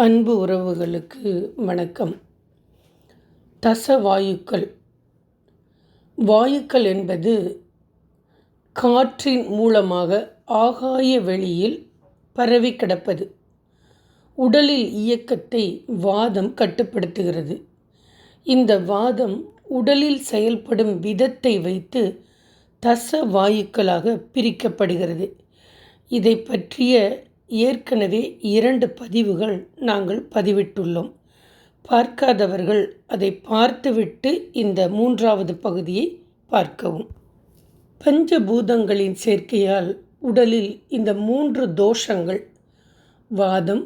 அன்பு உறவுகளுக்கு வணக்கம். தசவாயுக்கள். வாயுக்கள் என்பது காற்றின் மூலமாக ஆகாய வெளியில் பரவி கிடப்பது. உடலில் இயக்கத்தை வாதம் கட்டுப்படுத்துகிறது. இந்த வாதம் உடலில் செயல்படும் விதத்தை வைத்து தசவாயுக்களாக பிரிக்கப்படுகிறது. இதை பற்றிய ஏற்கனவே 2 பதிவுகள் நாங்கள் பதிவிட்டுள்ளோம். பார்க்காதவர்கள் அதை பார்த்துவிட்டு இந்த 3வது பகுதியை பார்க்கவும். பஞ்சபூதங்களின் சேர்க்கையால் உடலில் இந்த 3 தோஷங்கள் வாதம்,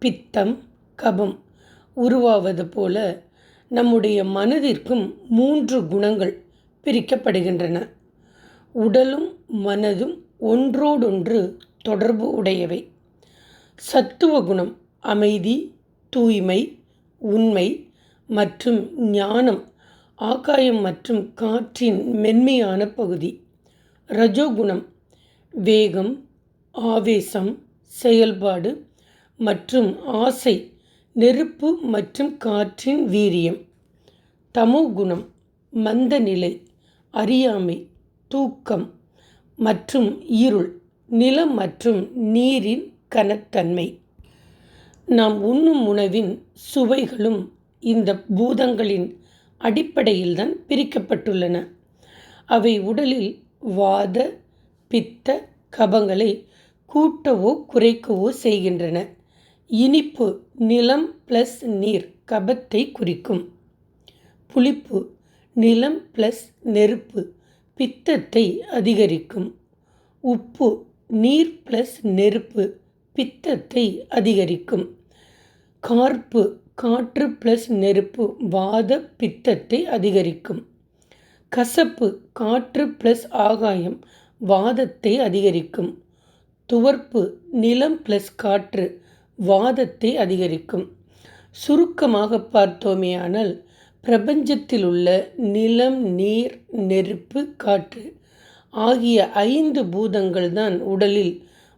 பித்தம், கபம் உருவாவது போல நம்முடைய மனதிற்கும் 3 குணங்கள் பிரிக்கப்படுகின்றன. உடலும் மனதும் ஒன்றோடொன்று தொடர்பு உடையவை. சத்துவ குணம் அமைதி, தூய்மை, உண்மை மற்றும் ஞானம், ஆகாயம் மற்றும் காற்றின் மென்மையான பகுதி. ரஜோகுணம் வேகம், ஆவேசம், செயல்பாடு மற்றும் ஆசை, நெருப்பு மற்றும் காற்றின் வீரியம். தமோகுணம் மந்தநிலை, அறியாமை, தூக்கம் மற்றும் இருள், நிலம் மற்றும் நீரின் கனத்தன்மை. நாம் உண்ணும் உணவின் சுவைகளும் இந்த பூதங்களின் அடிப்படையில்தான் பிரிக்கப்பட்டுள்ளன. அவை உடலில் வாத, பித்த, கபங்களை கூட்டவோ குறைக்கவோ செய்கின்றன. இனிப்பு நிலம் ப்ளஸ் நீர் கபத்தை குறிக்கும். புளிப்பு நிலம் ப்ளஸ் நெருப்பு பித்தத்தை அதிகரிக்கும். உப்பு நீர் ப்ளஸ் நெருப்பு பித்தத்தை அதிகரிக்கும். கார்ப்பு காற்று ப்ளஸ் நெருப்பு வாத பித்தத்தை அதிகரிக்கும். கசப்பு காற்று ப்ளஸ் ஆகாயம் வாதத்தை அதிகரிக்கும். துவர்ப்பு நிலம் ப்ளஸ் காற்று வாதத்தை அதிகரிக்கும். சுருக்கமாக பார்த்தோமேயானால் பிரபஞ்சத்தில் உள்ள நிலம், நீர், நெருப்பு, காற்று ஆகிய 5 பூதங்கள்தான் உடலில்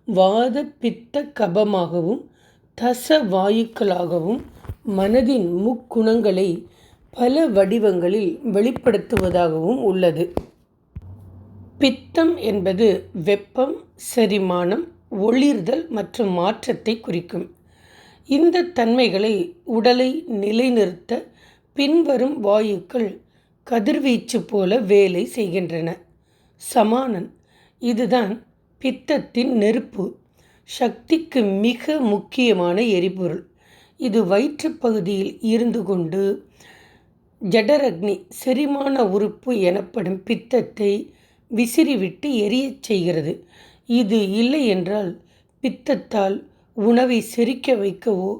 வாத, பித்த, கபமாகவும் தசவாயுக்களாகவும் மனதின் முக்குணங்களை பல வடிவங்களில் வெளிப்படுத்துவதாகவும் உள்ளது. பித்தம் என்பது வெப்பம், செரிமானம், ஒளிர்தல் மற்றும் மாற்றத்தை குறிக்கும். இந்த தன்மைகளை உடலை நிலைநிறுத்த பின்வரும் வாயுக்கள் கதிர்வீச்சு போல வேலை செய்கின்றன. சமானன் இதுதான் பித்தத்தின் நெருப்பு. சக்திக்கு மிக முக்கியமான எரிபொருள். இது வயிற்றுப்பகுதியில் இருந்து கொண்டு ஜடரக்னி செரிமான உறுப்பு எனப்படும் பித்தத்தை விசிறிவிட்டு எரியச் செய்கிறது. இது இல்லை என்றால் பித்தத்தால் உணவை செரிக்க வைக்கவோ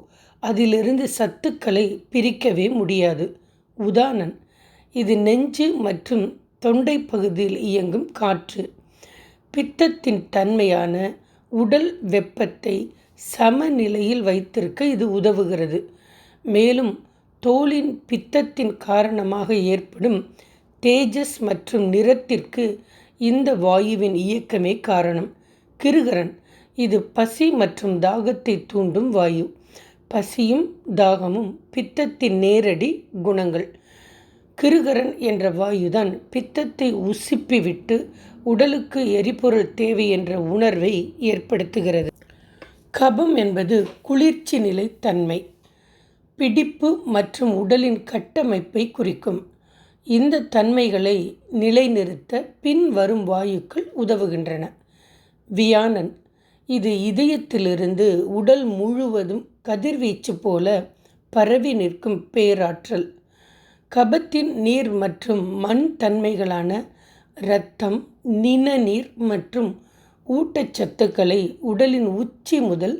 அதிலிருந்து சத்துக்களை பிரிக்கவே முடியாது. உதாரணம், இது நெஞ்சு மற்றும் தொண்டை பகுதியில் இயங்கும் காற்று. பித்தத்தின் தன்மையான உடல் வெப்பத்தை சமநிலையில் வைத்திருக்க இது உதவுகிறது. மேலும் தோலின் பித்தத்தின் காரணமாக ஏற்படும் தேஜஸ் மற்றும் நிறத்திற்கு இந்த வாயுவின் இயக்கமே காரணம். கிருகரன் இது பசி மற்றும் தாகத்தை தூண்டும் வாயு. பசியும் தாகமும் பித்தத்தின் நேரடி குணங்கள். கிருகரன் என்ற வாயுதான் பித்தத்தை உசுப்பிவிட்டு உடலுக்கு எரிபொருள் தேவை என்ற உணர்வை ஏற்படுத்துகிறது. கபம் என்பது குளிர்ச்சி நிலை தன்மை, பிடிப்பு மற்றும் உடலின் கட்டமைப்பை குறிக்கும். இந்த தன்மைகளை நிலைநிறுத்த பின்வரும் வாயுக்கள் உதவுகின்றன. வியானன் இது இதயத்திலிருந்து உடல் முழுவதும் கதிர்வீச்சு போல பரவி நிற்கும் பேராற்றல். கபத்தின் நீர் மற்றும் மண் தன்மைகளான இரத்தம், நிணநீர் மற்றும் ஊட்டச்சத்துக்களை உடலின் உச்சி முதல்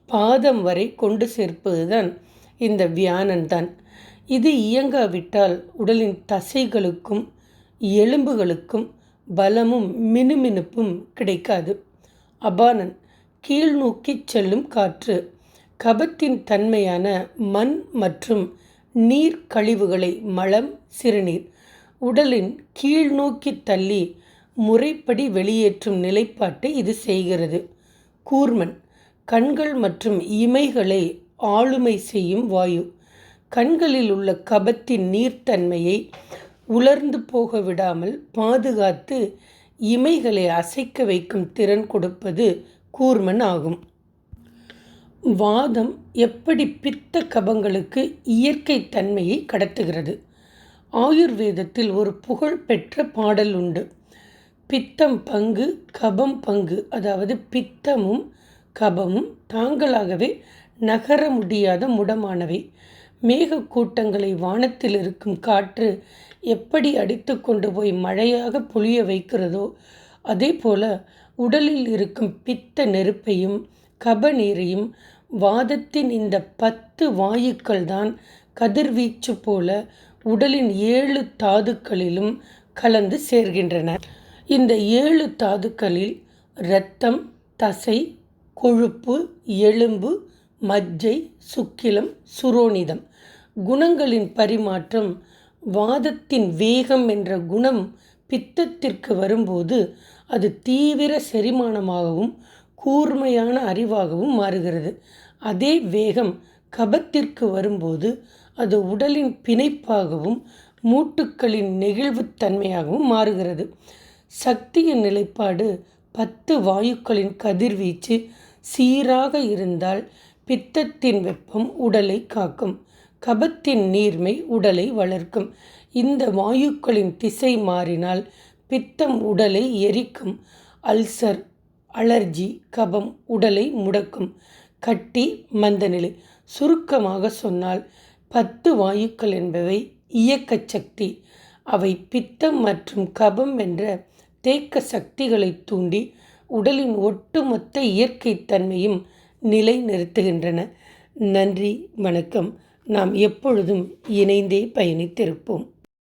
பாதம் வரை கொண்டு சேர்ப்பதுதான் இந்த வியானன்தான். இது இயங்காவிட்டால் உடலின் தசைகளுக்கும் எலும்புகளுக்கும் பலமும் மினுமினுப்பும் கிடைக்காது. அபானன் கீழ்நோக்கி செல்லும் காற்று. கபத்தின் தன்மையான மண் மற்றும் நீர் கழிவுகளை மலம், சிறுநீர் உடலின் கீழ்நோக்கி தள்ளி முறைப்படி வெளியேற்றும் நிலைப்பாட்டை இது செய்கிறது. கூர்மன் கண்கள் மற்றும் இமைகளை ஆளுமை செய்யும் வாயு. கண்களில் உள்ள கபத்தின் நீர்த்தன்மையை உலர்ந்து போக விடாமல் பாதுகாத்து இமைகளை அசைக்க வைக்கும் திறன் கொடுப்பது கூர்மன் ஆகும். வாதம் எப்படி பித்த கபங்களுக்கு இயற்கை தன்மையை கடத்துகிறது? ஆயுர்வேதத்தில் ஒரு புகழ்பெற்ற பாடல் உண்டு. பித்தம் பங்கு கபம் பங்கு. அதாவது பித்தமும் கபமும் தாங்களாகவே நகர முடியாத முடமானவை. மேகக்கூட்டங்களை வானத்தில் இருக்கும் காற்று எப்படி அடித்து கொண்டு போய் மழையாக பொழிய வைக்கிறதோ அதே போல உடலில் இருக்கும் பித்த நெருப்பையும் கப நீரையும் வாதத்தின் இந்த 10 வாயுக்கள் தான் கதிர்வீச்சு போல உடலின் 7 தாதுக்களிலும் கலந்து சேர்கின்றன. இந்த 7 தாதுக்களில் இரத்தம், தசை, கொழுப்பு, எலும்பு, மஜ்ஜை, சுக்கிலம், சுரோனிதம் குணங்களின் பரிமாற்றம். வாதத்தின் வேகம் என்ற குணம் பித்தத்திற்கு வரும்போது அது தீவிர செரிமானமாகவும் கூர்மையான அறிவாகவும் மாறுகிறது. அதே வேகம் கபத்திற்கு வரும்போது அது உடலின் பிணைப்பாகவும் மூட்டுக்களின் நெகிழ்வுத்தன்மையாகவும் மாறுகிறது. சக்தியின் நிலைப்பாடு 10 வாயுக்களின் கதிர்வீச்சு சீராக இருந்தால் பித்தத்தின் வெப்பம் உடலை காக்கும், கபத்தின் நீர்மை உடலை வளர்க்கும். இந்த வாயுக்களின் திசை மாறினால் பித்தம் உடலை எரிக்கும், அல்சர், அலர்ஜி, கபம் உடலை முடக்கும், கட்டி, மந்தநிலை. சுருக்கமாக சொன்னால் 10 வாயுக்கள் என்பவை இயக்க சக்தி. அவை பித்தம் மற்றும் கபம் என்ற தேக்க சக்திகளை தூண்டி உடலின் ஒட்டுமொத்த இயற்கை தன்மையும் நிலை நிறுத்துகின்றன. நன்றி, வணக்கம். நாம் எப்பொழுதும் இணைந்தே பயணித்திருப்போம்.